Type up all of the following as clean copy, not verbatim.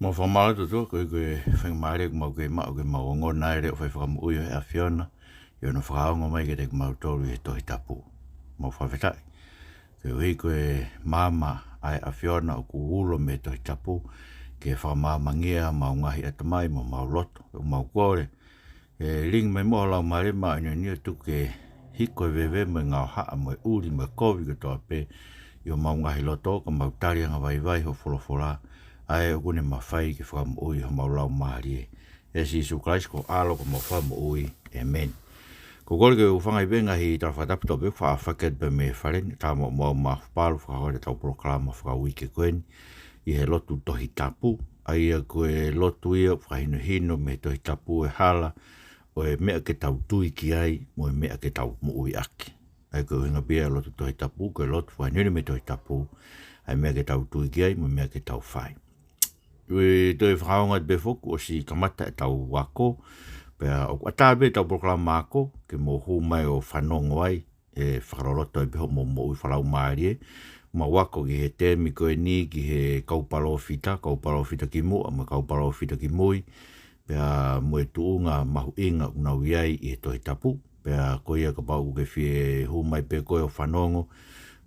Mo whamara to koe whangmaere ko mau ke mao ke mau ngona ere o whai whakamu e a whiona i ono whakaongo mai ke te mau tolu e tohi tapu. Mau whawhetai. Ke ui koe mama ai a whiona o ku ulo me tohi tapu ke whamamangia mau ngahi atamai mo mau loto o mau kore. E ring mai moha lau mare maa ino nio tu ke hiko e wewe me ngau haa mo e uri me kovi ke toa pe i o mau ngahi loto ka mau tarianga vai vai ho wholofola ai o kune mawhai ke whakamu ui ho mau lau maari e. E si Isu Christ ko alo ko mau whakamu ui. Amen. Ko kore ke uwhangai benga hi tara whatapu tope whaafaked be me wharen ta mo mau mawhapalu whakahore tau proklama whakawui ke koen i he lotu tohi tapu ai a koe lotu ia whahino hino me tohi tapu e hala o e mea ke tau tui ki ai mo e mea ke tau mo ui aki. Ai koe hinga bia lotu tohi tapu koe lotu whahinoni me tohi tapu ai mea ke tau tui ki ai mo mea ke tau whai. Ue toi whakaonga te befoku o si kamata e tau wako pea o atabe tau proklama ako ke mo hu mai o whanongo ai e whakaroloto e beho mo ui whalau maari e ma wako ki he temi koe ni ki he kaupalo fita ki mua ma kaupalo fita ki mui pea mo e tuunga mahu inga unau iai i he tohi tapu pea koe ia ka pau ke fie hu mai pe koe o whanongo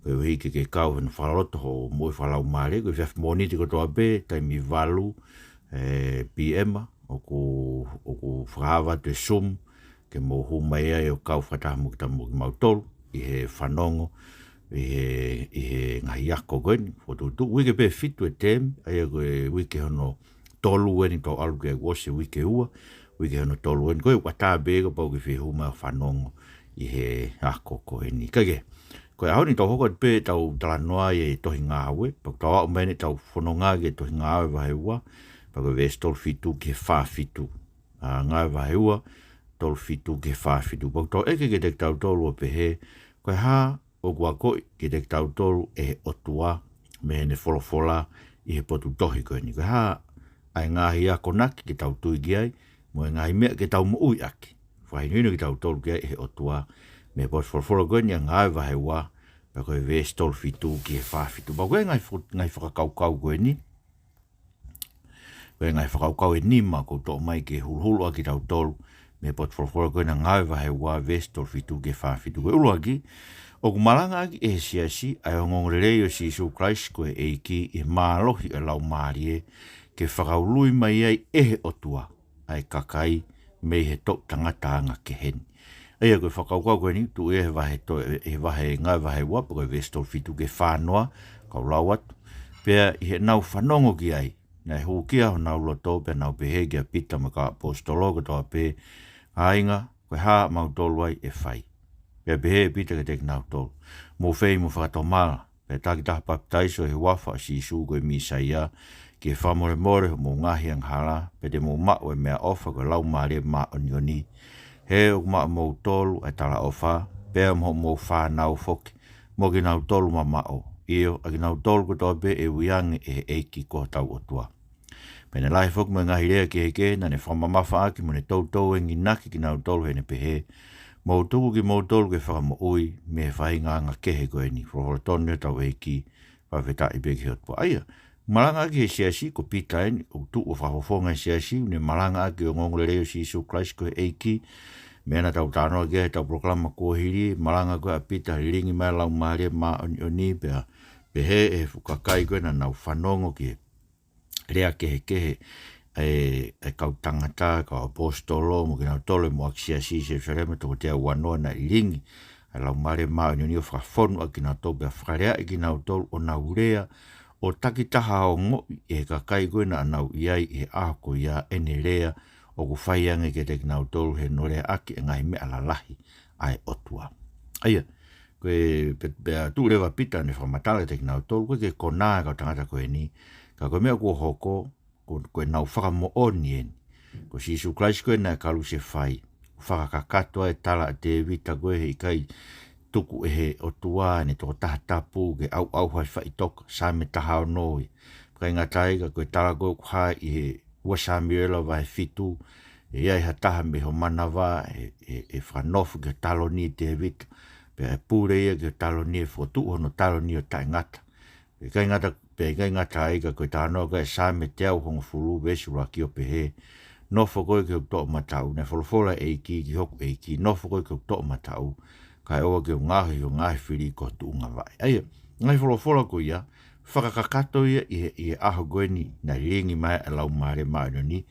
koe hiki ke kau hena whalaroto ho mo i whalau maari koe whiaf moniti ko toa pe taimi valu PM o ku whakahawa te sum ke mo hu mai ai o kau whatahamu ki tamu ki mautolu i he whanongo i he ngahi ako koeni whotutu wike pe fitu e tem ai a koe wike hono tolu weni tau alu ke wose wike ua wike hono tolu weni koe wata bega pau ke whi hu mai o whanongo i he ako koeni kage koe ahoni tau hoko pe tau talanoa e tohi Ngaue pak tau au mene tau whanonga ke tohi Ngaue vahe ua pa koe ves tolu fitu ke wha fitu Ngaue vahe ua tolu fitu ke wha fitu pak tau eke ke tek tau tolu o pehe koe haa o kua koe ke tek tau tolu e otua me hene wholofola i he potu tohi koe ni koe haa ai ngahi ako naki ke tau tui ki ai mo e ngahi mea ke tau mo ui aki whahinuino ke tau tolu ki ai he otua me potu wholofola koe ni a Ngaue vahe ua pa koe ves tolu fitu ki he wha fitu pa koe ngai whakakaukau koe ni koe ngai whakaukau e nima ko tō mai ke hulhulu aki tau tolu me potu wholofola koe na Ngaue vahe ua ves tolu fitu ki he wha fitu koe ulu aki o kumalanga aki e Siasi ai o ngongorerei o si Isu Christ koe Eiki i mālohi e lau maari e ke whakaului mai ai e he otua ai kakai me he tok tangata anga ke heni. Ai a koe whakaukau koe ni tu e he vahe Ngaue vahe ua pa koe vestol fitu ke whanoa kau lau atu pea i he nau whanongo ki ai nei hukia ho nau loto pe nau pehe ki a pita ma ka apostolo ko toa pe ainga koe haa mau tolu ai e whai. Pea pehe pita ke tek nau tolu. Mo whei mo whakatomala. Pea taki taha baptaiso he wafa si Isu koe Misaia ki e whamore more mo ngahi ang hala. Pea te mo mao e mea ofa koe lau maare maa onioni. He o maa mo tolu e tala ofa. Pea mo whanau foki. Mo ki nau tolu ma mao. Io a ki nau tolu ko toa pe e wiangi e eiki ko tau otua. Pene lahi foki mo ngahi rea ki heke na ne whamamafa aki mo ne tautou e nginaki ki nau tolu he ne pehe. Mau tuku ki mau tolu ke whakamo ui me whainga anga kehe koe ni. Whahora tonu tau Eiki whawheta i beki hotpua. Aia, malanga aki he Siasi ko pita eni o tu o whahofonga he Siasi ne malanga aki o ngongole reo si Isu Christ koe Eiki me ana tau tānoa kia he tau proklama kua hiri malanga koe a pita ringi mai lau maare maa oni pea pehe e fukakai koe na nau whanongo ki rea kehe e kau tangata, kau apostolo, mo kina tole mo ak Siasi se wharema toko te wanoa na iringi. Ai lau mare maa ni o whakafonu a kina tau bea whakarea e kina tolu o nau rea o takitaha o ngoi e kakai koe na nau iai e ahako ia ene rea o ku whaiange ke te kina tolu he norea aki e ngai mea lalahi ai otua. Aia, koe bea tu rewa pita ne whamatala te kina tolu koe ke kona kau tangata koe ni ka koe mea kua hoko koe nau whakamo oni eni. Ko si Isu Christ koe na kalu se whai. Whakakatoa e tala te vita koe he kai tuku e he o tua ne toko taha tapu ke au hai whai toka sa me taha o noi. Kai ngatai ka koe tala koe kuhai i he ua sa mirela vai fitu e iai ha taha me ho manawa e whanofu ke taloni te vita. Pea e pure ia ke taloni e whotu hono taloni o tai ngata. Kai ngata pe ngai ngata ai ka koe tānoa ka e sa me te au hongo fulu vesu ra ki o pe he. Nofo koe ke to matau, ne folofola Eiki ki hoku Eiki, nofo koe ke to matau, kai oa ke o ngahi whiri ko tu unga vai. Aia, ngai folofola ko ia, whakakakato ia i aho koe ni, na ringi mai e lau maare maare ni,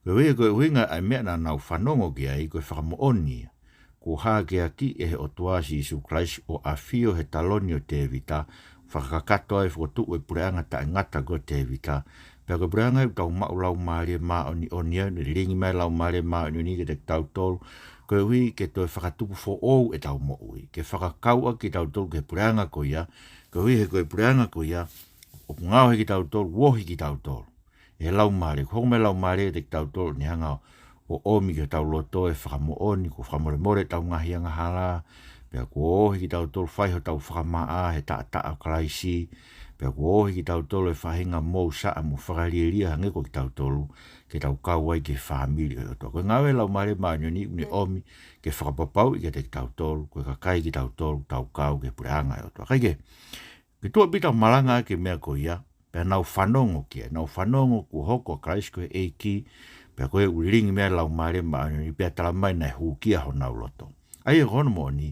koe winga ai mea na nau whanongo ki ai, koe whakamooni ia. Ko haa ke aki e he o tuasi Isu Christ o a fio he taloni o te vita, whakakato ai whakotu e pureanga ta ngata ko te vita, pea koe pureanga e tau mau lau maare maa oni au, ni ringi mai lau maare maa oni ni ke te tau tolu, koe hui ke toi whakatupu fo ou e tau mo ui, ke whakakaua ki tau tolu ke pureanga ko ia, koe hui he koe pureanga ko ia, o ngau he ki tau tolu, wohi ki tau tolu, e lau maare, ko me lau maare te tau tolu ni hanga o omi ke tau loto e whakamooni, ko whakamore tau ngahi anga hala, pea ko ohi ki tau tolu whaiho tau whakamaa he taa kalaisi, pea ko ohi ki tau tolu e whahinga mou saa mo whakarieria hange ko ki tau tolu, ke tau kauai ke whamiri o to. Ko ngawe lau mare maanyo ni omi ke whakapapau i ke te tau tolu, ko kakai ki tau tolu, tau kau ke pureanga o to. Kaike, ke tua pita malanga ke mea ko ia, pea nau whanongo kia, nau whanongo ku hoko Christ ko Eiki, pea koe ulingi mea lau mare maanyo ni pea talamai nai hukia ho nau loto. Ai e kono mo ni,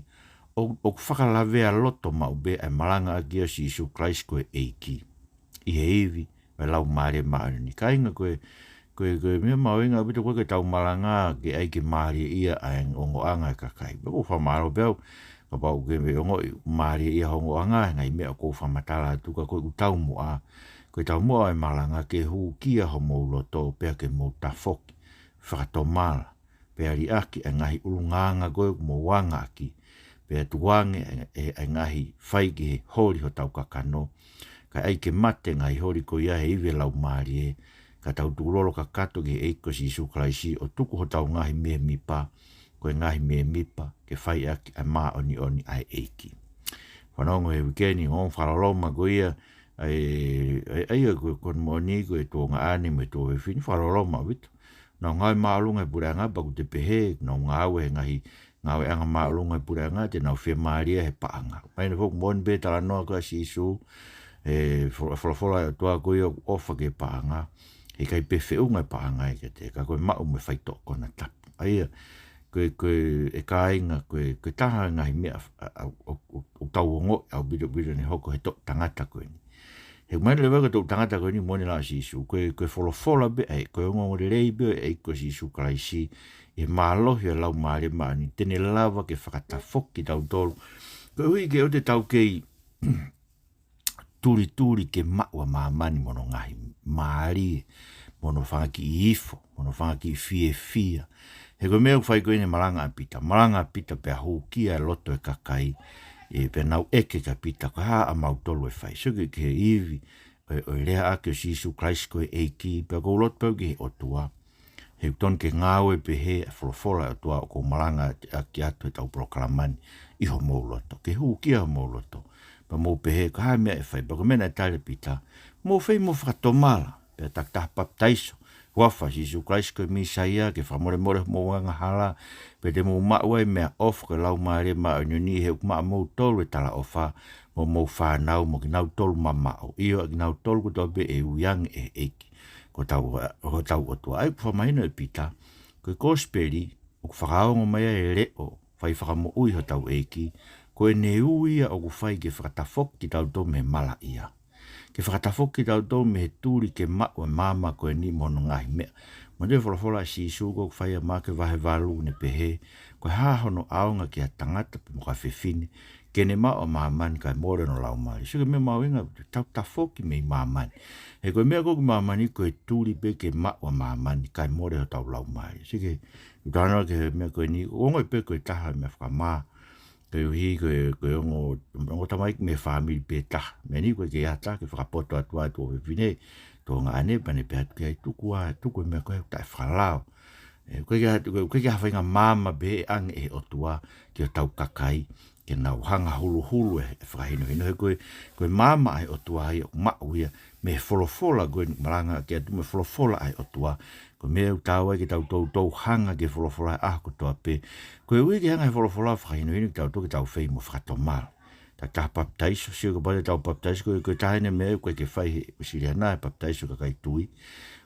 o whakalavea loto maube ai malanga kia si Isu Christ ko Eiki. I he iwi, me lau mare maanyo ni. Kainga koe mea mawinga bito koe ke tau malanga ke ai ke maari ia ai ongo anga e kakai. Beko whamaro beo, ka pau ke me ongo maari ia ongo anga, ngai mea ko whamatala tuka koe utau mua. Koe tau mua ai malanga ke hu kia ho mou loto, pea ke mou tafoki, whakatomala, pea ri aki e ngahi ulunganga koe mo wanga aki, pea tuwange e ngahi whai ke hori ho tau kakano, ka ai ke mate ngahi hori ko ia he iwe lau maari e, ka tau tūrolo ka kato ki eiko si Isu Kraisi o tuku ho tau ngahi mea mipa, koe ngahi mea mipa, ke whai aki a maa oni ai Eiki. Whanongo he wikeni, ngon wharaloma ko ia, ai koe kon moni koe tō ngā ane me tō he whini, wharaloma witu. Nau ngai maalunga e pureanga paku te pehe, nau Ngaue he ngahi, Ngaue anga maalunga e pureanga, te nau whia maaria he paanga. Maina foku moni be tala noa koe si Isu, whalafola e toa koe o ofa ke paanga, he kai pefe unga e paanga e ke te, ka koe mau me whaito kona tapu. Aia, koe e kāinga, koe taha ngahi mea o tau ongo, au bido ni hoko he tok tangata koe ni. He mai le waka tok tangata koe ni moni la si Isu, koe whalafola be, koe ongo rei be, ko si Isu Kraisi, e mālohi a lau maare maani, tene lava ke whakatafoki tau tolu. Koe hui ke o te tau kei, turi ke maua maamani mono ngahi maari, mono whangaki i ifo, mono whangaki i fia. He koe mea whai koe ne maranga pita pe hou kia loto e kakai, e pe nau eke ka pita, ko haa a mautolo e whai. So ke iwi, o rea ake o si Isu Christ koe Eiki, pe kou loto pau ki he otua. He ton ke Ngaue pe he a wholofola o tua o kou maranga ki atu e tau proklamani, iho mou loto, ke hou kia mou loto. Pa mou pehe, ka haa mea e whai, pa ko mena e tale pita, mou whai mou whakatomala, pe tak baptaiso, wafa si Isu Christ koe misaia, ke whamore mou wanga hala, pe te mou maua e mea off, ke lau maare maa ni he maa mou tolu e tala ofa, mou whanau, mo ki nau tolu mamao, iyo ki nau tolu ko tau be e uyang e Eiki, ko tau o tua, ai whamaina e pita, koe kosperi, o whakaongo mai e leo, whai whakamo ui ho tau Eiki, ko e ne uia o ku whai ke whakatafok ki tau tō me mala ia. Ke whakatafok ki tau tō me he tūri ke mak o māma ko e ni mono ngahi mea. Ma te whalafola si Isu ko whai a mā ke wahe walu ne pehe, ko e hāhono aonga ki a tangata pe mo ka whiwhine, ke ne mā o māmani kai mōre no lau mari. So ke mea mawinga, tau tafoki me i māmani. He koe mea koku māmani ko e tūri pe ke mak o māmani kai mōre ho tau lau mari. So ke, utana ke mea koe ni, ongo e pe koe taha mea whakamā, koe uhi koe ongo tamaik me whamiri pe taha. Mea ni koe ke ata ke whakapoto atua atu o whiwhine, tō ngā ane pane pe atu ke ai tuku e mea koe tai whalao. Koe ke hawhainga māma be ang e otua ki o tau kakai, ke nau hanga hulu e whakahino hino. Koe māma ai otua ai o mauia, me wholofola koe maranga ke atu me wholofola ai otua, ko mea utawa ki tau hanga ke wholofola ai ako toa pe, koe ui ki hanga he wholofola whakahino hino ki tau whei mo whakatomala. ta baptaiso sio ko pale ta baptaiso ko ta ne me ko ke fai siriana baptaiso ka kai tui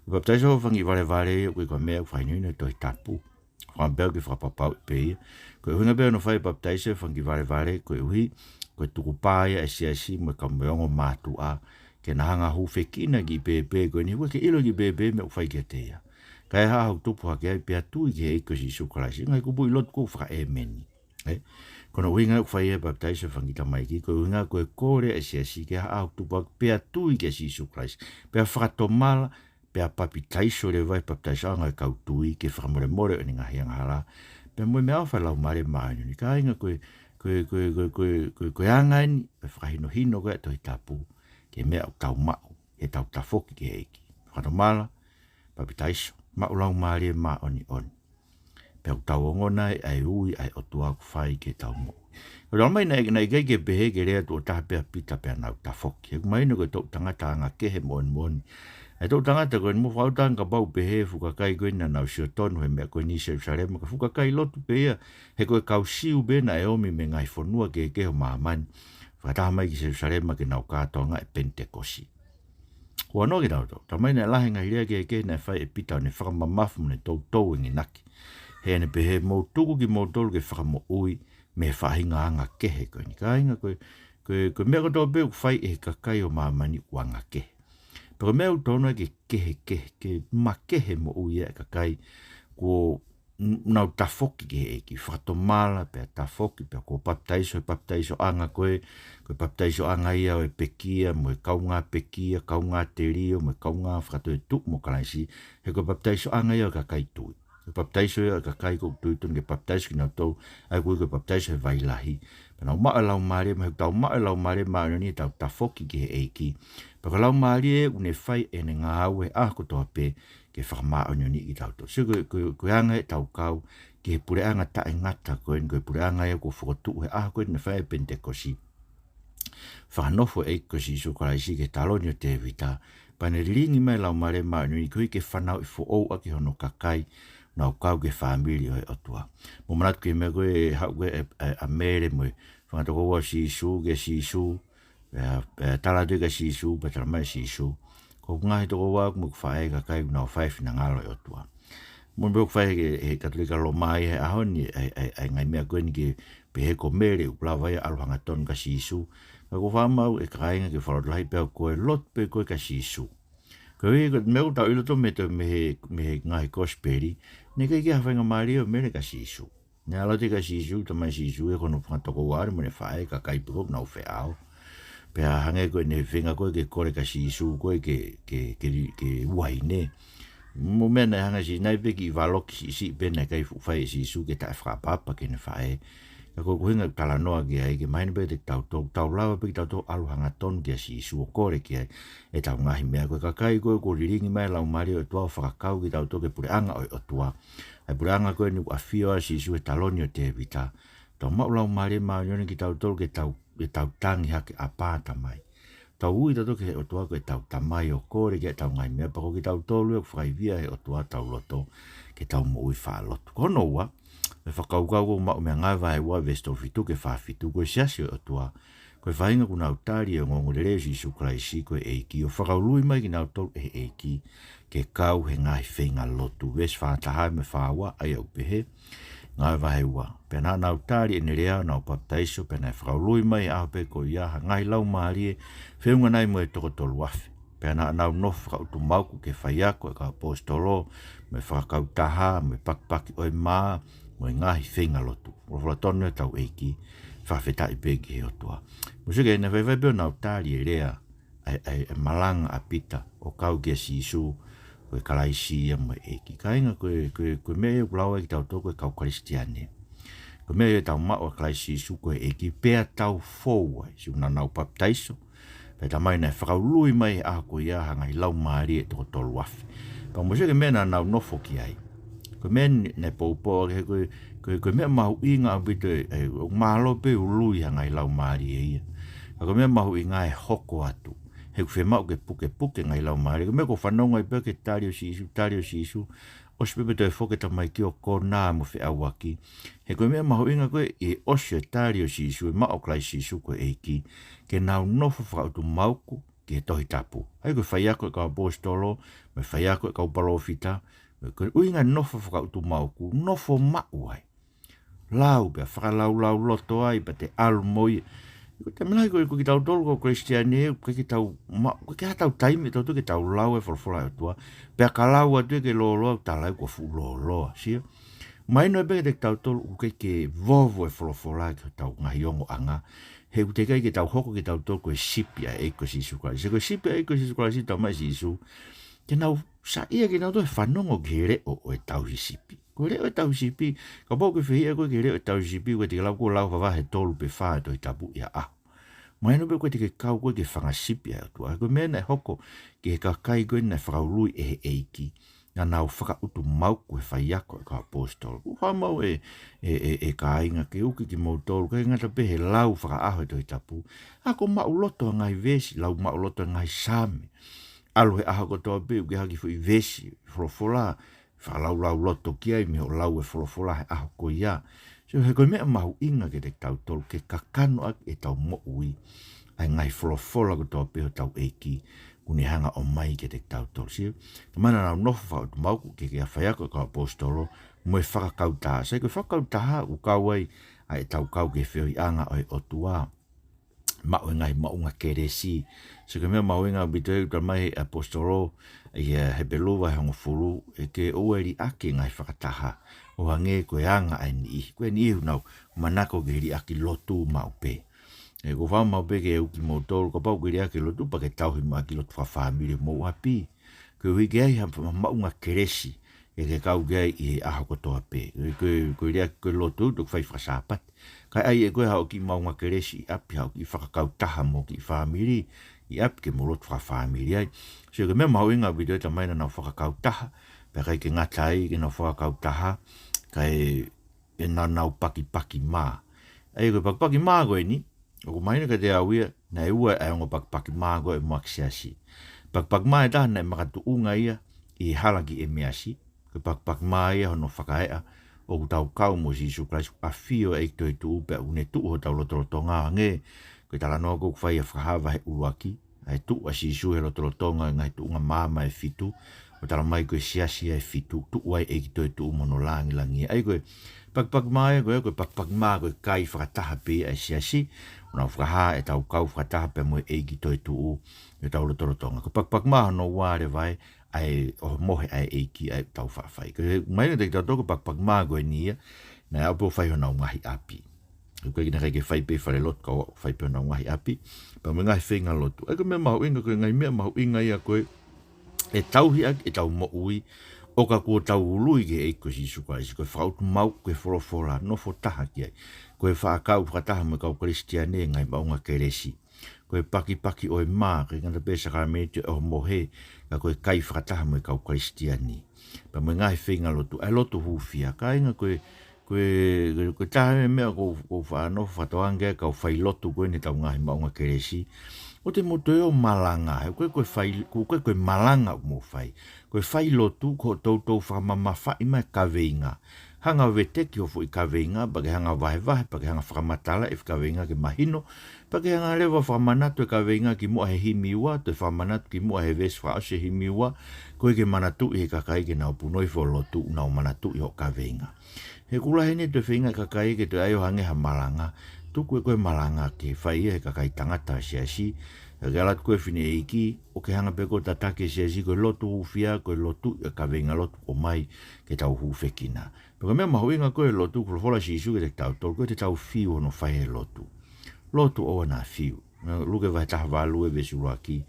baptaiso fangi vale ko me fai ni to tapu Juan Bel ke fra papa pe ko hunga be no fai baptaiso fangi vale ko hui ko tu pa ya Siasi mo ka mo matu a ke na hanga hu fekina gi bebe ko ni ke ilo gi bebe me fai ke te ya kai ha hu tu pa ke pe tu ge ko si su kala si ngai ko bui lot ko fra emeni kono winga fai baptaiso fangi ta mai ki ko winga ko kore Siasi ke ha tu pa pe tu ge si su kala pe frato mal pe papi taiso le vai baptaiso ngai ka tu ke fra mo ni ngai hala pe mo me fa la mare mai ni kai nga ko angan fra hino ko to tapu ke me au tau mau e tau tafoki ke Eiki frato mal papi taiso ma ulang mare ma oni pe tau ngona ai ui ai o tua ku fai ke tau mo ro mai nei ke be ke re to ta pe pita pe na ta fok ke mai no ko to tanga tanga ke he mon ai to tanga te ko mo fa tanga ba be he fu ka kai ko na na sio ton he me ko ni se sare mo fu ka kai lot pe he ko ka si u be na e o mi me ngai fo no ke ma man fa ta mai ki se sare ma ke na ka to nga pentekosi ko no ke ta mai na la ngai re ke na fa e pita ne fa ma mafu ne to ngi naki he ne pe he mo tuku ki mo tolu ke whakamo ui me whahinga anga kehe koe ni kainga koe mea koto pe fai e kakai o mamani wanga kehe. Pero mea utona ke ke ma kehe mo ui e kakai ko nau tafoki ke Eiki whatomala pe tafoki pe ko baptaiso anga koe baptaiso anga ia o e pekia mo e kaunga pekia kaunga te rio mo e kaunga whakato e tuk mo kalaisi he ko baptaiso anga ia o kakai tui. Baptaiso ya ka kai ko tuitun ke baptaiso na to ai ko baptaiso vai lahi na ma la mare ma ta ma la mare ma ni ta foki ke Eiki pa la mare une fai en Ngaue a ko to pe ke farma oni i ta to so ko anga ta kau ke pure anga ta ngata ko en ko pure anga ko fotu a ko ne fai pentekosi fa no fo Eiki so ko ai ke talonio te vita pa ne lingi mai la mare ma ni ko ke fana fo o a ke hono kakai na kau ke family o tua mo manat ke me ko e ha ko a mere mo fa to ko si su tala de ke si su pa tra mai si su ko ngai to ko wa mo fa e ka kai na 5 na ngalo o tua mo be fa e katolika lo mai a honi ai ngai me ko ni ke pe ko mere u la vai al hanga ton ka si su ko fa ma e kai ngai ke fa lai pe ko lot pe ko ka si su ko e me ta ilo to me ngai ko speri ne ke hawhenga Mario me ka sisu. Ne ala te ka sisu, ta mai sisu e kono whakatoko wari mo ne whae ka kaipukok na uwhe ao. Pea hange koe ne whenga koe ke kore ka sisu koe ke uai ne. Mo mea nei hanga si nai peki i waloki si pena kai whae sisu ke tae whakapapa ke ne whae. Ka koe kuhinga tala noa ki ai ke maini pe te tau lawa pe ki tau alu hanga ton ki a sisu o kore ki ai e tau ngahi mea koe kakai koe ko riringi mai lau Mario e tua whakakau ki tau toke pure anga o tua ai pure anga koe ni afio a sisu e taloni o te vita tau mau lau Mario maa nyone ki tau toke e tau tangi hake a pāta mai tau ui tau toke o tua koe tau tamai o kore ki e tau ngai mea pako ki tau tolu e whaivia e o tua tau loto ke tau mo ui whaalotu kono ua me whakaukau ko mau mea ngai vai ua vesto fitu ke whawhitu koe Siasi o tua koe whainga ku nau tari e ngongo le reo si suklaisi koe Eiki o whakaului mai ki nau tolu e Eiki ke kau he ngai whenga lotu ves whātahai me whaua ai au pehe ngai vai ua pena nau tari e nerea nau baptaiso pena whakaului mai au pe ko iaha ngai lau maari e whiunga nai mo e toko tolu afe pena nau nofu whakautu mauku ke whaiako e ka apostolo me whakautaha me pakpaki oi maa mo ngahi whenga lotu. O whalatonu e tau Eiki, whawhetai pegi he o tua. Musike, na whai peo nau tāri e rea, ai malanga a pita, o kau kia sisu, koe kalaisi mo Eiki. Kainga koe mea e ulaua ki tau toko e kau kristiane. Koe mea e tau mao a kalaisi sisu koe Eiki, pea tau fōua, si una nau baptaiso, pe tamai na whakaului mai a koe ia hanga i lau maari e toko tolu afe. Pa musike mea na nau nofo ki ai. Ko men ne popo ke ko me mau inga bite e malo pe ului hanga i lau mari e ia. Ko me mau inga e hoko atu. He ku fe mau ke puke ngai lau mari. Ko me ko whanonga i pe ke tario sisu. o se pepe toi foke ta mai ki o kona mo fe awaki. He koe mea maho inga koe e osio e tari o sisu e mao klai sisu koe eiki. Ke nau nofo whakautu mauku ke he tohi tapu. Ai koe whai ako e kau apostolo, me whai ako e kau palofita, koe uinga nofo whakautu mauku, nofo mau ai. Lau pia whakalau loto ai pa te alu moi. Ko te mana koe ki tau tolu ko Christiane, koe ki tau, koe ki hatau taimi tau tu ki tau lau e whalawhala e tua. Pea ka lau atu e ke lolo au talai ko fu lolo, sia. Mai no e peke te tau tolu ko ke vovo e whalawhala ki tau ngahi ongo anga. He ku te kai ki tau hoko ki tau tolu ko e sipi a eiko sisu kwa. Se ko sipi a eiko sisu kwa si tau mai sisu. Ke nau sa ia ki nau to e whanongo ki re o e tau sipi. Ko reo e tau sipi, ka pō ke whihia koe ke reo e tau sipi, koe te lau ko lau whawahe tolu pe whaa to i tapu ia ahu. Mai no pe koe te ke kau koe ke whangasipi a tua. Koe mea nei hoko ke he kakai koe nei whakaului e he eiki. Nga nau whakautu mau koe whaiako e ka apostol. Ko whamau e ka ainga ke uki ki mau tolu. Koe ngata pe he lau whakaaho to i tapu. Ako mau loto ngai vesi, lau mau loto ngai same. Alu he aho kotoa pe uke haki fui vesi, wholofola. Whakalau loto ki ai miho lau e wholofola he aho ko ia. So he koe mea mahu inga ke te tau tolu ke kakano ak e tau mo ui. Ai ngai wholofola ko toa peho tau eiki. Kuni hanga o mai ke te tau tolu. Si ka mana nau nofu whakautu mauku ke a whaiako ka apostolo. Mo e whakakau taha. Sai koe whakakau taha u kau ai. Ai tau kau ke whio i anga o e otua. Mau e ngai maunga keresi. So koe mea mau inga bito e uta mai apostolo. Ia he beluwa he hongo furu e ke ueri ake ngai whakataha o hange koe anga ai ni koe ni ihu nau manako ke hiri aki lotu maupe e ko whao maupe ke uki motoro ko pau ke hiri aki lotu pa ke tauhi ma aki lotu whawhamiri mo api koe hui ke ai ha maunga keresi e ke kau ke ai i aho kotoa pe koe hiri aki koe lotu tuk whai whasapat kai ai e koe hao ki maunga keresi api hao ki whakakau taha mo ki whamiri i api ke mo lotu whawhamiri ai. So ke mea mau inga video ta mai na nau whakakau taha, pe kai ke ngatai ke nau whakakau taha, kai e nau paki mā. Ai koe paki mā koe ni, o ko maina ka te awia, na e ua e ongo paki mā koe mua ki Siasi. Paki mā e taha na e makatu unga ia, i halaki e measi, koe paki mā ia hono whakaea, o ku tau kau mo si isu klaisu a fio e toi tu upe une tu ho tau lotoloto ngā nge, koe tala noa kou whai a whakahawa he uaki, ai tu a si isu he lotolotonga ngai tu unga māma e fitu, o tala mai koe Siasi e fitu, tu uai e ki toi tu umono langi. Ai koe pak mai koe pak mai koe kai whakataha pe e Siasi, una whakaha e tau kau whakataha pe mo e ki toi tu u, e tau lotolotonga. Koe pak mai no ware vai, ai o mohe ai Eiki ai tau whawhai. Koe mai na te tau pak mai koe nia, na au po whai hona ngahi api. Koe kina kai ke whai pe whare lot ka whai pe hona ngahi api, pa me ngahi whenga lotu. Ai koe mea mahu inga koe ngai mea mahu inga ia koe, e tauhi ak e tau mo ui, o ka kua tau ului ke eiko si sukai, si koe whautu mau koe whorofora, no fo taha ki ai. Koe whaakau whakataha me kau Christiane ngai maunga keresi. Koe paki o e mā, koe ngata pesa ka mete o mohe, ka koe kai whakataha me kau Christiane. Pa me ngai whenga lotu, ai lotu hufia, ka inga koe taha me mea kou whaano whatoange, kau whai lotu koe ne tau ngahi maunga keresi. O te moto e o malanga, koe malanga mo whai. Koe whai lotu, ko tautou whakamama whai mai kaweinga. Hanga wete ki ofo i kaweinga, pake hanga vahe, pake hanga whakamatala e kaweinga ke mahino, pake hanga lewa whakamanatu e kaweinga ki mua he himiwa, te whakamanatu ki mua he ves whaose himiwa, koe ke manatu i he kakai ke nau punoi fo lotu, nau manatu i ho kaweinga. He kula hene te whinga kakai ke te aio hange ha malanga, tuku e koe malanga ke whai he kakai tangata Siasi, e galat koe whine Eiki, o ke hanga peko tatake Siasi koe lotu hufia, koe lotu e kaweinga lotu o mai ke tau hufekina. Paka mea mahu inga koe lotu, kula whola si isu ke te tau tolu, koe te tau whiu ono whai he lotu. Lotu o na whiu. Luke vai taha walu e vesu raki,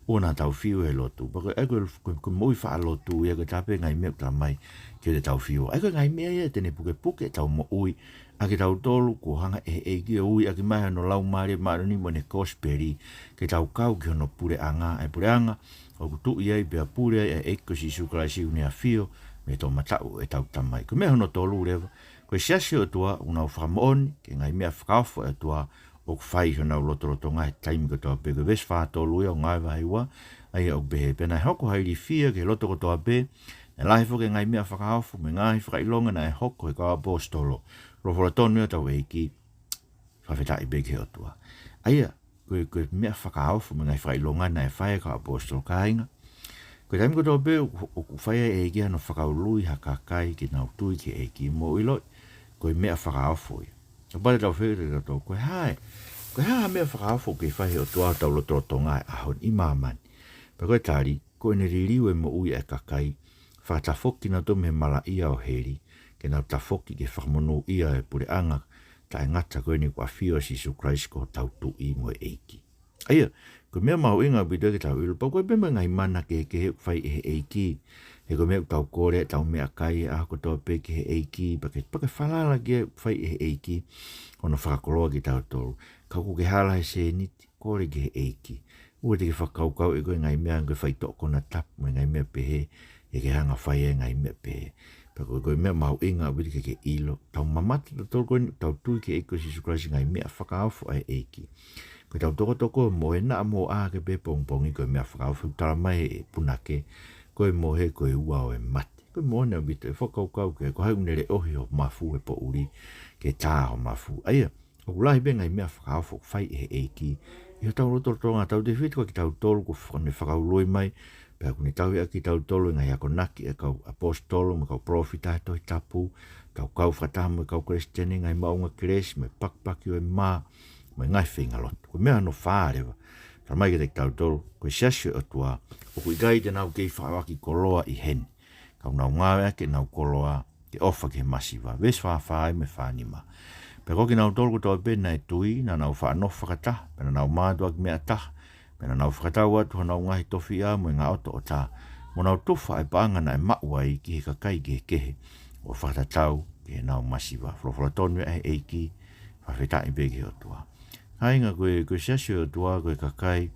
o na tau whiu he lotu. Paka e koe moi wha lotu, ia koe tape ngai mea ta mai ke te tau whiu. E koe ngai mea ia tene puke tau mo ui, a ke tau tolu ko hanga e ki ui, a ke mai no lau maare marani mo ne kosperi, ke tau kau ki hono pure anga, o kutu iai pia pure e eiko si sukalai si unia whiu, me tō matau e tau tamai. Ko mea hono tolu rewa, koe Siasi o tua, unau whakamoni, ke ngai mea whakawha e tua, o whai hona lotoroto ngai taimi katoa pe, ko ves wha tolu e o ngai wahaiwa, ai au behe, pena hoko hairi whia, ke loto katoa pe, E lahi fuke ngai mea whakahafu, me ngahi whakailonga na e hoko e ka apostolo. Rofora tonu e tau Eiki, whawhetai beke o tua. Aia, koe mea whakahafu, me ngai whakailonga na e whae ka apostolo ka inga. Koe taimi koe tau pe, o whaia e Eiki ano whakaului hakakai ki nau tui ki Eiki mo iloi, koe mea whakahafu i. Ka pare tau whewere ka tau, koe hae mea whakahafu ki whae o tua tau loto tonga e ahon i mamani. Pa koe tari, koe ne ririu e mo ui e kakai, whakatafoki na tome mala ia o heri, ke nau tafoki ke whakamonu ia e pure anga, ta e ngata koe ni kua whio Sisu Christ ko tau tu i mo e Eiki. Aia, koe mea mau inga bido ke tau ilu, pa koe bemba ngai mana ke he whai e Eiki, he koe mea tau kore, tau mea kai, a ko tau pe ke he Eiki, pa ke whalala ke whai e Eiki, ono whakakoloa ki tau tolu, kau ke hala he se niti, kore ke he Eiki. Ua te ke whakaukau e koe ngai mea koe whai toko na tapu, ngai mea pehe, e ke hanga whai e ngai mea pehe. Pa koe mea mau inga wiri ke ilo, tau mamata ta tolu koe, tau tui ke Eiko Sisu Christ ngai mea whakaafu ai Eiki. Koe tau toko mo e na mo a ke pe pongpongi koe mea whakaafu, tala mai e punake, koe mo he koe ua o e mate. Koe mo nea wito e whakaukau ke, ko hai unere ohi o mafu e po uri, ke tā o mafu. Aia, o kulahi be ngai mea whakaafu whai e Eiki, i tau roto tonga tau te whitu ki tau tolu ko whakane whakauloi mai, pēr kuni tau ia ki tau tolu ngai ako naki e kau apostolo, me kau profita e toi tapu, kau whatamu e kau kristene ngai maunga kresi, me pakpaki o e mā, me ngai whinga lotu. Koe mea no whārewa, tau mai ke te tau tolu, koe Siasi o tua, o kui gai te nau kei whawaki koloa i heni, kau nau Ngaue ake nau koloa, ke ofa ke masiwa, ves whawhai me whanima. Pe koki nau tolu kotoa pena e tui, na nau whaano whakata, pena nau mātua ki mea taha, pena nau whakatau atu ha nau ngahi tofi a mo ngā oto o tā, mo nau tuwha e paangana e maua i ki he kakai ki he kehe, o whakatatau ki he nau masiwa. Whorofora tonu e Eiki, whawhetai beke o tua. Hainga koe Siasi o tua, koe kakai,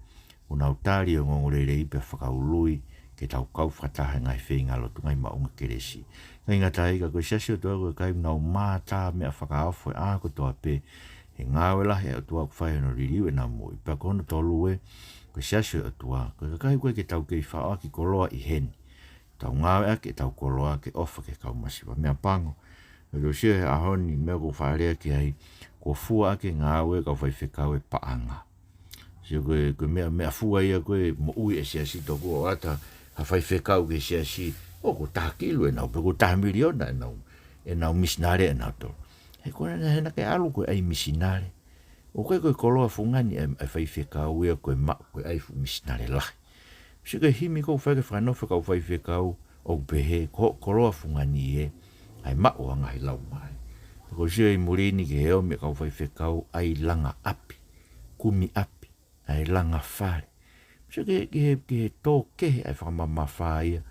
o nau tāri o ngongorere i pe whakaului, ke tau kau whakataha ngai whenga lotu ngai maunga keresi. Ngai ngā taiga koe Siasi o tua koe kai nau mātā mea whakaawhoi a ko toa pe he Ngaue lahi o tua kwhai no ririu e nā mui. Pea kono tolu e koe Siasi o tua koe kai koe ke tau kei whaoa ki koloa i heni. Tau Ngaue ake tau koloa ke ofa ke kau masiwa. Mea pango. E do sia he ahoni mea ko whaarea ki ai ko fua ake Ngaue kau whai whekau e paanga. Sia koe mea fua ia koe mo ui e Siasi toko o ata ha whai whekau ke Siasi. O ko taha kilo e nau, pe ko taha miliona e nau misinare e nau tolo. He kona hena ke alu koe ai misinare. O koe koloa fungani e whai whekau ia koe mak koe ai fu misinare lahi. Si koe himi kou whai ke whanofa kau whai whekau o pehe koloa fungani e ai mak o angahi lau mai. Ko sia i murini ke heo me kau whai whekau ai langa api, kumi api, ai langa whare. Si ke tō kehe ai whakamama whaia,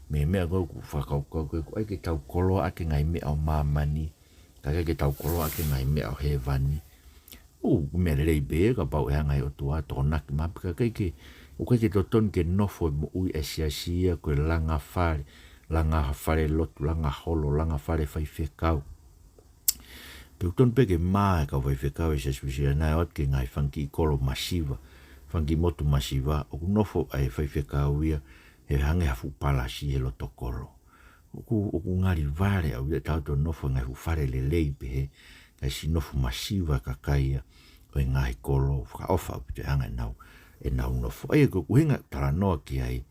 me mea koe ku whakau koe ai ke tau koloa ake ngai mea o mamani, ka ke tau koloa ake ngai mea o hewani. Mea rei be ka pau ea ngai o tua tōnaki mapi ka ke o koe ke toton ke nofo mo ui e Siasia koe langa whare lotu, langa holo, langa whare whai whekau. Pe uton pe ke maa e ka whai whekau e Siasia nai ot ke ngai whanki i kolo masiva, whanki motu masiva, o ku nofo ai whai whekau ia, he hange hafu palasi he loto kolo. O ku ngari vare au ia tauto nofo ngai hu whare le lei pehe, kai si nofo masiva kakaia, o ngai kolo, whaka ofa au te hanga e nau nofo. Ai ko kuhinga tala noa ki ai,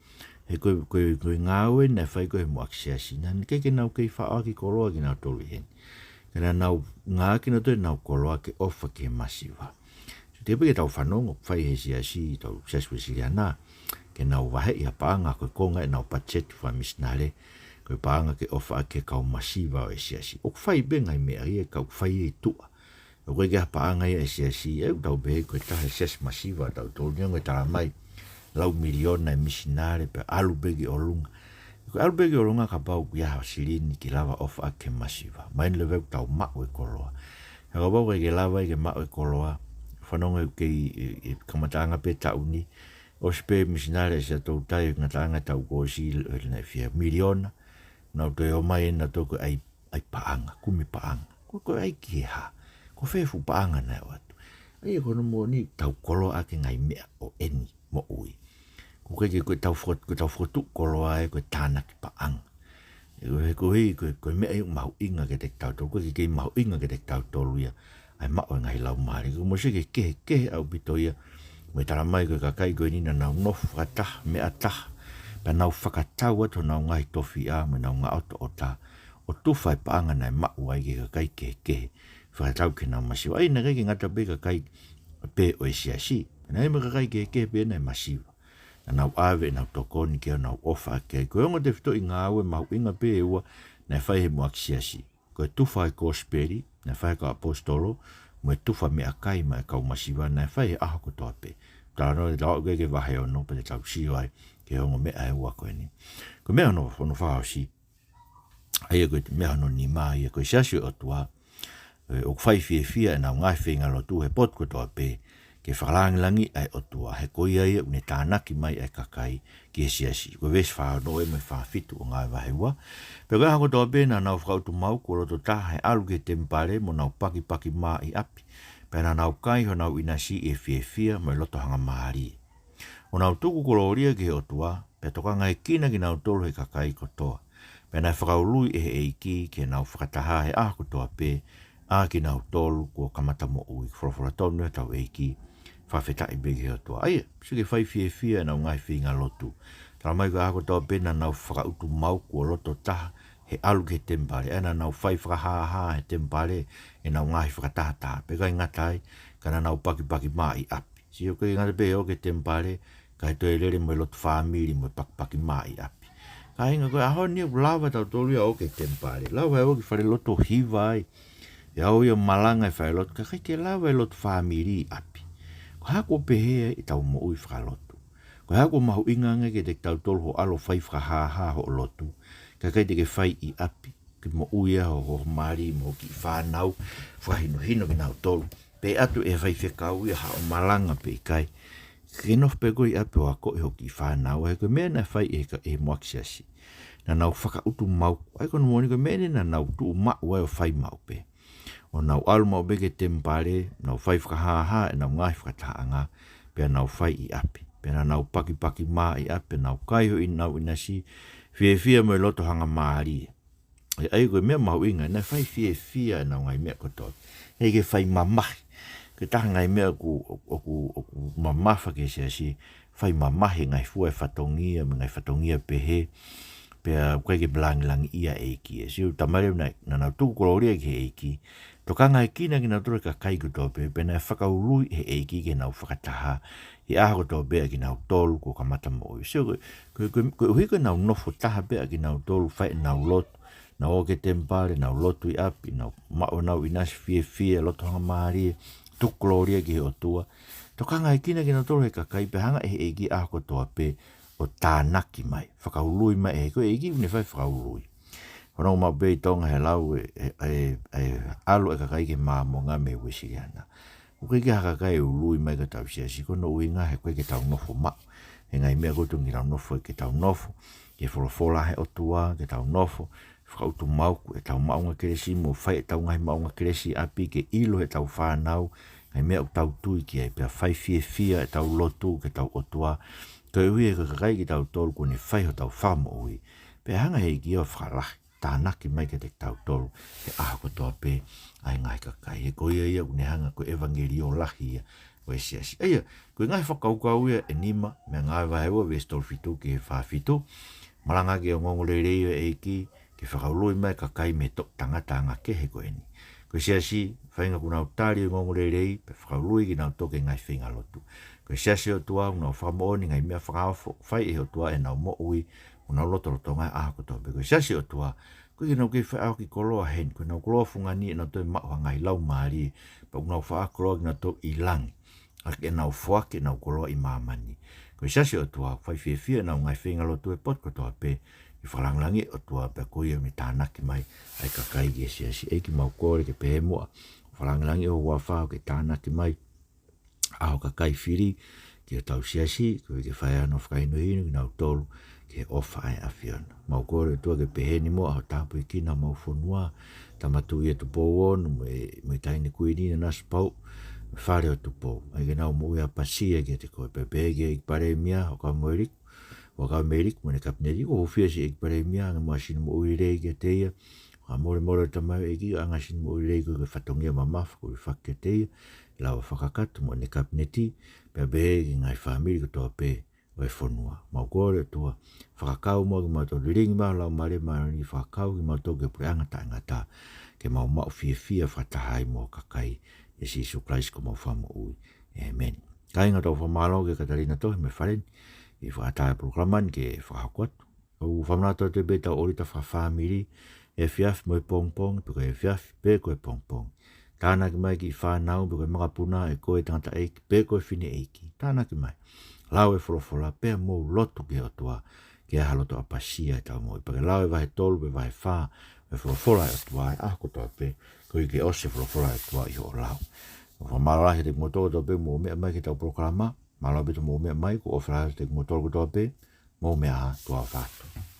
he koe Ngaue na whai koe mo Siasi, na ke nau kei wha ki koloa ki nau tolu heni. Kena nau ngā ki nau toi nau koloa ke ofa ki he masiva. So te peke tau whanongo, whai he Siasi, tau Siasi Wesiliana, ke nau wahe i hapaanga koe konga e nau pacheti wha misnare, koe paanga ke ofa ake kau masiva o e Siasi. O whai benga i mea ia kau whai e tua. O koe ke hapaanga i e Siasi, e tau behe koe tahe Siasi masiva, tau tolu niongo e tala mai, lau miliona e misinare pe alu begi o lunga. Koe alu begi o lunga ka pau kia sirini ki lava ofa ake masiva. Main leweu tau mako e koloa. Ka pau ke lava i ke mako e koloa, whanonga ke kamataanga pe tauni, o spe misinare se tau tai ngatanga tau kosi na fia miliona na to o mai na to ai paanga kumi paanga ko ai ki ha ko fefu paanga na watu ai ko no mo ni tau kolo ake ngai mea o eni mo ui ko ke tau fotu kolo ai ko tana ki paanga Ko mea yung mau inga ke te tau tolu, ko ke mau inga ke te tau tolu ia, ai mau e ngai lau maari, ko mo se ke au bito ia, mo tara mai ko kakai ko nina nau nofu atah, mea atah, pa nau whakatau ato nau ngai tofi a, mo nau ngā auto o tā, o tuwhai paanga nai mau ai ke kakai ke, whakatau ke nau masiwa, ai na kai ke ngata pe kakai pe o e siasi, nai me kakai ke pe nai masiwa, na nau ave nau tokoni ke nau ofa ke ko ngo te fito i Ngaue mau inga pe ua na fai he moak Siasi ko tufa ko speri na fai ka apostolo mo tufa me akai mai ka masiva na fai a ko tope ta no da ke va he no pe ta si ai ke ngo me ai wa ko ni ko me no fa si ai ko me no ni mai ko Siasi o tua o fai fia na ngai finga lo tu he pot ko tope ke whakalangilangi ai o tua, he koi ai ne tānaki mai ai kakai ki e Siasi. Ko ves whaano e me whawhitu o ngai wahewa. Pero kai hako toa pēna nau whakautu mau, ko roto tā he alu ke tempare mo nau paki mā i api. Pēna nau kai ho nau inasi e fia mai loto hanga maari. O nau tuku koloria ki he o tua, pe toka ngai kina ki nau tolu he kakai kotoa. Pēna whakaului e he Eiki ke nau whakataha he ahako toa pē, a ki nau tolu ko kamata mo ui. Whorofora tonu e tau Eiki. Whawheta i begi o toa. Aia, sige whai fia nau ngai whinga lotu. Tara mai ka hako toa pena nau whakautu mau kua loto taha he alu ke tempare. Ena nau whai whakahaha he tempare e nau ngai whakataha taha. Peka i ngatai, kana nau paki mā i api. Sio ke ngata pe o ke tempare, kai toi lere mo loto whamiri mo paki mā i api. Ka inga koe aho ni lawa tau tolu o ke tempare. Lawa e o ki whare loto hiwai. E au ia malanga e whare loto. Ka kai te lawa e loto whamiri i api. Hako pehea i tau mo ui whakalotu. Ko hako mahu inganga ke te tau tolu ho alo whai whakahaha ho lotu. Ka kai te ke whai i api. Ki mo ui ho maari mo ki whanau. Whahino ki nau tolu. Pe atu e whai whekau ia hao malanga pe kai. Kenof pe koi api o ako i ho ki whanau. He koe mea na whai e ka e moak Siasi. Na nau whakautu mau. Ai kono moni koe mea na nau tu mau e o whai mau pe. O nau alu mau beke tempare, nau whai whakahaha e nau ngai whakataanga, pia nau whai i api. Pia nau paki mā i api, nau kaiho i nau inasi, fia mo i loto hanga maari. E ai koe mea mau inga, nai whai fia e nau ngai mea kotoa. Hei ke whai mamahi. Ke taha ngai mea ku mamafa ke Siasi, whai mamahi ngai fua e whatongia, me ngai whatongia pehe, pia koe ke belangilangi ia Eiki. E siu tamare na nau tuku koloria ke Eiki, toka ngai kina ki nau tura ka kai ko tope, pe nai whakaului he Eiki ke nau whakataha, i aha ko tope ki nau tolu ko kamata mo. Sio koe uhi koe nau nofo taha pea ki nau tolu, whai nau lotu, nau oke tempare, nau lotu i api, nau mao nau inasi fia, loto hanga maari, tuku koloria ki he o tua. Toka ngai kina ki nau tolu he ka kai, pe hanga he Eiki aha ko tope, o tānaki mai, whakaului mai, he koe Eiki ne whai whakaului. Hono ma bei tonga he lau alu e kakai ke māmo ngā me wisi ana. Uke ke hakakai ului mai ka tau Siasi, kono uinga he koe ke tau nofo mau. He ngai mea koe tungi tau nofo e ke tau nofo, ke wholofola he o tua, ke tau nofo, whakautu mau, e tau maunga keresi, mo whai e tau ngai maunga keresi api, ke ilo he tau whanau, ngai mea o tau tui ki e pia whai fia e tau lotu, ke tau o tua, koe ui e kakai ki tau tolu, kone whai ho tau whamo ui, pe hanga he ki o whakalahi. Tānaki mai ke te tau tolu, he aha ko toa pē, ai ngai kakai, he koe ia une hanga ko evangelio lahi ia, o e Siasi. Eia, koe ngai whakaukau ia e nima, mea ngai wahewa ves tolu fitu ke he whawhitu, malanga ke o ngongolei e Eiki, ke whakauloi mai kakai me tok tangata anga ke he koe ni. Koe Siasi, whainga kuna utari o ngongolei, pe whakauloi ki nau toke ngai whinga lotu. Koe Siasi o tua, unau whamaoni ngai mea whakawafo, whai e o tua e nau mo ui, una loto ngai aha ko tope ko Siasi o tua ko ina ke fa ki koloa hen ko na koloa funga ni na to ma ngai lau mari pa una fa koloa na to ilang a ke na fo ke na koloa i mamani ko Siasi o tua fa fia na ngai finga loto e pot ko tope i falanglangi o tua pe ko ia mi tanaki mai ai ka kai ge Siasi e ki mau ko ke pe mo falanglangi o wa fa ke tanaki mai a ka kai firi ke tau Siasi ko ke fa no fa no hinu na tolu ke ofa ai afiona. Mau kore tua ke peheni mo a tapu i kina mau whanua, tamatu i e tupo onu, me taini kuini na naspau, whare o tupo. Ai ke nau mo ia pasia ke te koe, pepe ke i pare mia, o ka moeriku, Waka Amerik mo ne kapneri o hofia si ek pare mia nga masin mo uirei ke teia. Ka more more tamau eki anga sin mo uirei ko ke fatongia mamaf ko fakke teia. Lawa whakakatu mo ne kapneti pe behe ngai family ko toa pe o e whanua. Mau kore tua whakakau mo ki mato ringi mau lau mare mare ni whakakau ki mato ke preanga ta ngata ke mau mau fia whatahai mo kakai e si Jesu Christ ko mau whamu ui. Amen. Kai ngata o whamalo ke Katarina tohi me wharen i whakataia programan ke whakakuatu. O whamanato te beta orita whawhamiri e fiaf mo e pongpong piko e fiaf pe ko e pongpong. Tāna ki mai ki whanau piko e mga puna e koe tangata eiki pe ko e whine eiki. Tāna ki mai. Lau e wholofola pe mo loto ke o tua ke haloto a pasia e tau mo. Pake lau e vahe tolu pe vahe wha e wholofola e o tua e ako toa pe ko i ke ose wholofola e tua i o lau. O whamarahi te kumotoa toa pe mo mea mai ki tau programa. Malo beto mo mea mai ko ofra te kumotoa toa pe mo mea toa whātu.